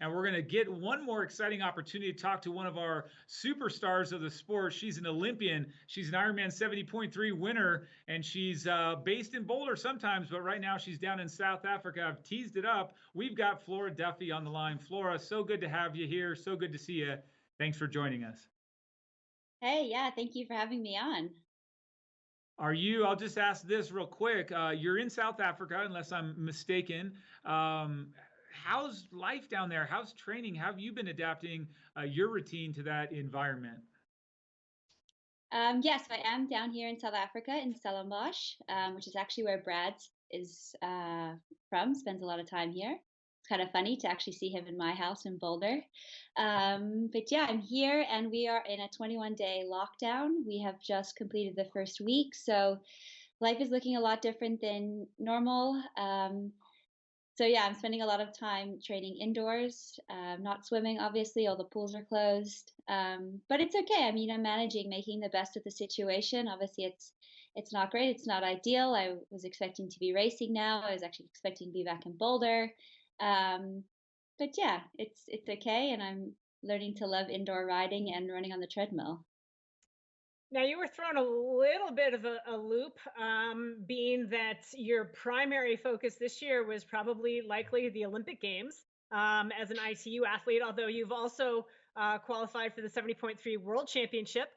and we're going to get one more exciting opportunity to talk to one of our superstars of the sport. She's an Olympian. She's an Ironman 70.3 winner, and she's based in Boulder sometimes, but right now she's down in South Africa. I've teased it up. We've got Flora Duffy on the line. Flora, so good to have you here. So good to see you. Thanks for joining us. Hey, yeah, thank you for having me on. I'll just ask this real quick. You're in South Africa, unless I'm mistaken. Um, how's life down there? How's training? How have you been adapting your routine to that environment? Yes, I am down here in South Africa in Stellenbosch, which is actually where Brad is from, spends a lot of time here. It's kind of funny to actually see him in my house in Boulder. But yeah, I'm here and we are in a 21-day lockdown. We have just completed the first week, so life is looking a lot different than normal. So yeah, I'm spending a lot of time training indoors, not swimming. Obviously, all the pools are closed, but it's okay. I mean, I'm managing, making the best of the situation. Obviously, it's not great. It's not ideal. I was expecting to be racing now. I was actually expecting to be back in Boulder, um, but yeah, it's okay, and I'm learning to love indoor riding and running on the treadmill. Now, you were thrown a little bit of a loop, being that your primary focus this year was probably likely the Olympic Games as an ITU athlete, although you've also qualified for the 70.3 World Championship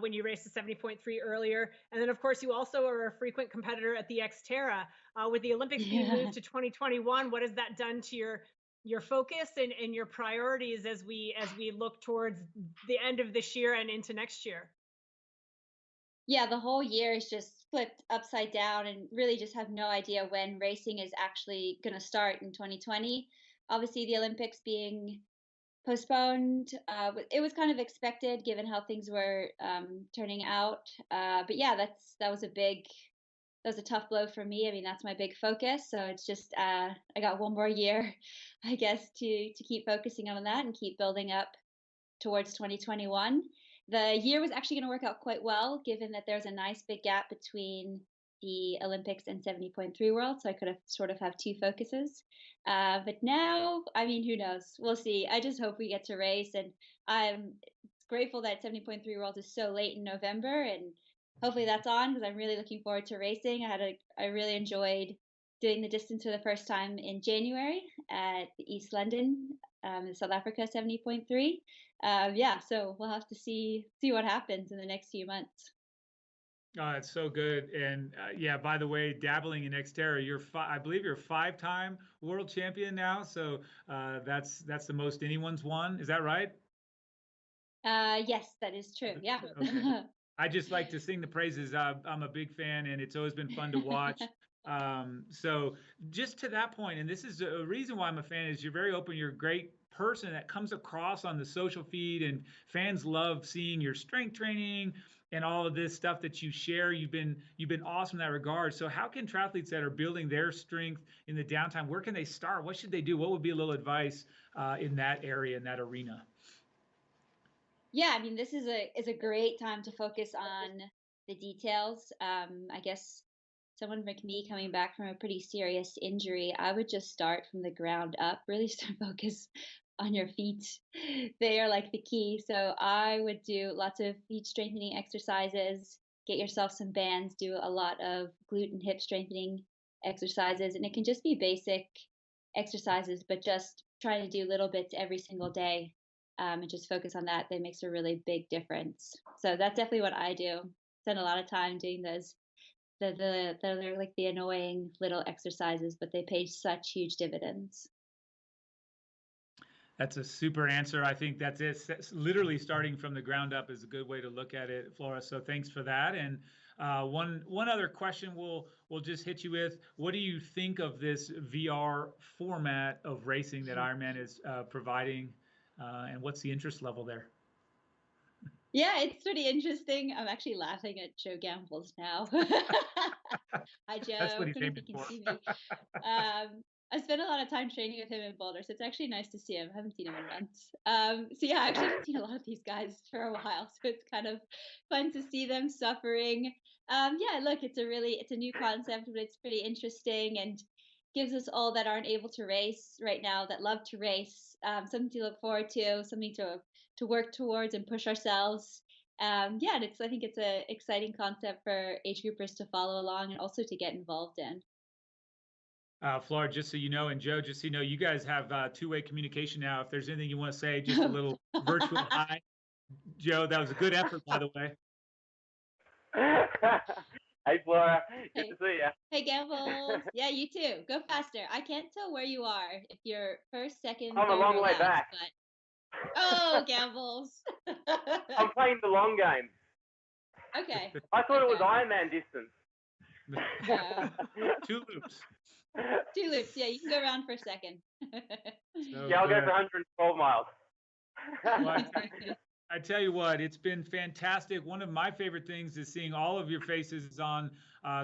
when you raced the 70.3 earlier. And then, of course, you also are a frequent competitor at the Xterra. With the Olympics being Yeah. moved to 2021, what has that done to your focus and your priorities as we look towards the end of this year and into next year? Yeah, the whole year is just flipped upside down and really just have no idea when racing is actually going to start in 2020. Obviously, the Olympics being postponed, it was kind of expected given how things were turning out. But yeah, that was a tough blow for me. I mean, that's my big focus. So it's just I got one more year, I guess, to keep focusing on that and keep building up towards 2021. The year was actually going to work out quite well, given that there's a nice big gap between the Olympics and 70.3 World. So I could have sort of have two focuses. But now, I mean, who knows? We'll see. I just hope we get to race. And I'm grateful that 70.3 World is so late in November. And hopefully that's on because I'm really looking forward to racing. I really enjoyed doing the distance for the first time in January at the East London, South Africa 70.3. Yeah, so we'll have to see what happens in the next few months. Oh, it's so good. And yeah, by the way, dabbling in Xterra, I believe you're a five-time world champion now. So that's the most anyone's won. Is that right? Yes, that is true. Yeah. Okay. I just like to sing the praises. I'm a big fan, and it's always been fun to watch. So just to that point, and this is a reason why I'm a fan, is you're very open. You're a great person that comes across on the social feed, and fans love seeing your strength training and all of this stuff that you share. You've been awesome in that regard. So how can triathletes that are building their strength in the downtime, where can they start? What should they do? What would be a little advice in that area, in that arena? Yeah, I mean, this is a great time to focus on the details. I guess someone like me coming back from a pretty serious injury, I would just start from the ground up, really start focus on your feet. They are like the key. So I would do lots of feet strengthening exercises, get yourself some bands, do a lot of glute and hip strengthening exercises. And it can just be basic exercises, but just trying to do little bits every single day, and just focus on that. That makes a really big difference. So that's definitely what I do. Spend a lot of time doing those. They're like the annoying little exercises, but they pay such huge dividends. That's a super answer. I think that's it. Literally starting from the ground up is a good way to look at it, Flora. So thanks for that. And one other question we'll just hit you with. What do you think of this VR format of racing that Ironman is providing, and what's the interest level there? Yeah, it's pretty interesting. I'm actually laughing at Joe Gamble's now. Hi, That's Joe. what I he's don't know if famous you can for. see me. I spent a lot of time training with him in Boulder, so it's actually nice to see him. I haven't seen him in months. So yeah, I actually haven't seen a lot of these guys for a while, so it's kind of fun to see them suffering. Yeah, look, it's a new concept, but it's pretty interesting. And gives us all that aren't able to race right now, that love to race, something to look forward to, something to work towards and push ourselves. Yeah, and I think it's a exciting concept for age groupers to follow along and also to get involved in. Flora, just so you know, and Joe, just so you know, you guys have two-way communication now. If there's anything you want to say, just a little virtual hi. Joe, that was a good effort, by the way. Hey, Flora. Good Hey. to see you. Hey, Gambles. Yeah, you too. Go faster. I can't tell where you are, if you're first, second, I'm a third, long or way last, back. but oh, Gambles. I'm playing the long game. Okay. I thought it was Okay. Ironman distance. Two loops. 2 loops. Yeah, you can go around for a second. So Yeah, I'll go good. for 112 miles. Well, I tell you what, it's been fantastic. One of my favorite things is seeing all of your faces on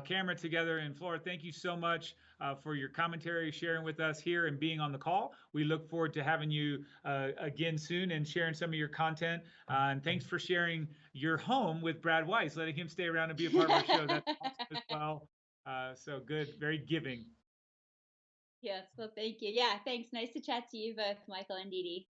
camera together. And Flora, thank you so much for your commentary, sharing with us here and being on the call. We look forward to having you again soon and sharing some of your content. And thanks for sharing your home with Brad Weiss, letting him stay around and be a part of our show. That's awesome as well. So good, very giving. Yes, well, thank you. Yeah, thanks. Nice to chat to you both, Michael and Dee Dee.